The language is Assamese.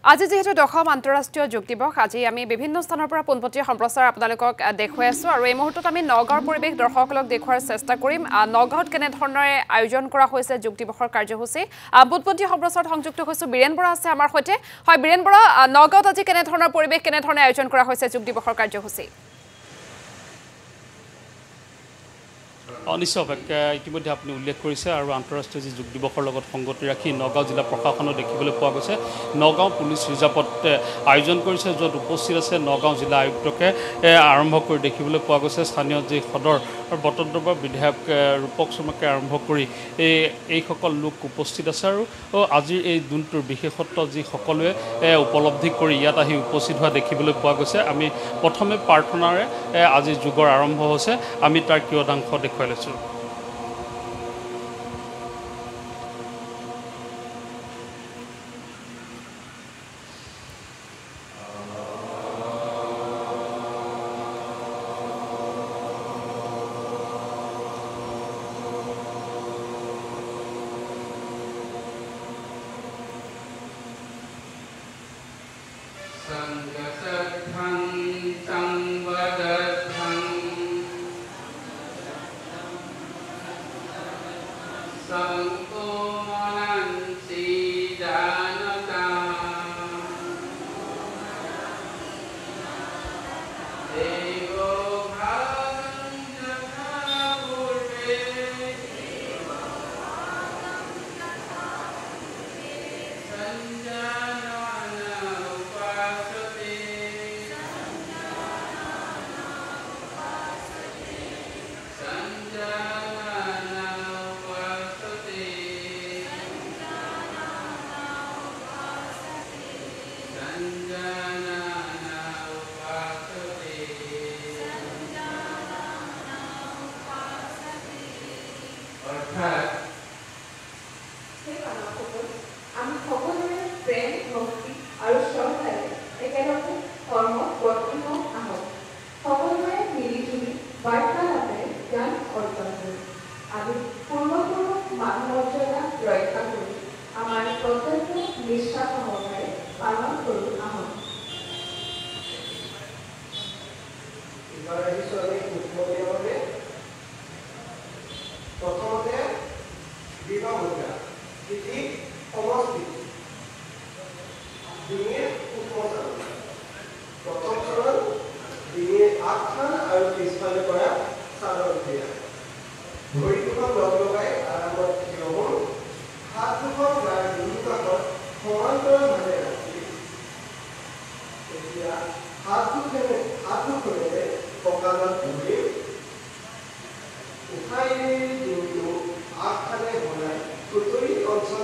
আজি যেহেতু দশম আন্তঃৰাষ্ট্ৰীয় যোগ দিৱস আজি আমি বিভিন্ন স্থানৰ পৰা পোনপটীয়া সম্প্ৰচাৰ আপোনালোকক দেখুৱাই আছো আৰু এই মুহূৰ্তত আমি নগাঁৱৰ পৰিৱেশ দৰ্শকসকলক দেখুৱাৰ চেষ্টা কৰিম নগাঁৱত কেনে ধৰণে আয়োজন কৰা হৈছে যোগ দিৱসৰ কাৰ্যসূচী পোনপটীয়া সম্প্ৰচাৰত সংযুক্ত হৈছো বীৰেন বৰা আছে আমাৰ সৈতে হয় বীৰেন বৰা নগাঁৱত আজি কেনে ধৰণৰ পৰিৱেশ কেনে ধৰণে আয়োজন কৰা হৈছে যোগ দিৱসৰ কাৰ্যসূচী নিশ্চয়কৈ ইতিমধ্যে আপুনি উল্লেখ কৰিছে আৰু আন্তঃৰাষ্ট্ৰীয় যি যোগ দিৱসৰ লগত সংগতি ৰাখি নগাঁও জিলা প্ৰশাসনো দেখিবলৈ পোৱা গৈছে নগাঁও পুলিচ ৰিজাৰ্ভত আয়োজন কৰিছে য'ত উপস্থিত আছে নগাঁও জিলা আয়ুক্তকে আৰম্ভ কৰি দেখিবলৈ পোৱা গৈছে স্থানীয় যি সদৰ বটদ্ৰৱা বিধায়ক ৰূপক শৰ্মাকে আৰম্ভ কৰি এইসকল লোক উপস্থিত আছে আৰু আজিৰ এই দিনটোৰ বিশেষত্ব যি সকলোৱে উপলব্ধি কৰি ইয়াত আহি উপস্থিত হোৱা দেখিবলৈ পোৱা গৈছে আমি প্ৰথমে প্ৰাৰ্থনাৰে আজি যোগৰ আৰম্ভ হৈছে আমি তাৰ কিয়দাংশ দেখুৱাই লৈছোঁ উঠাই দিনটো আগফালে বনাই খুচৰি অঞ্চল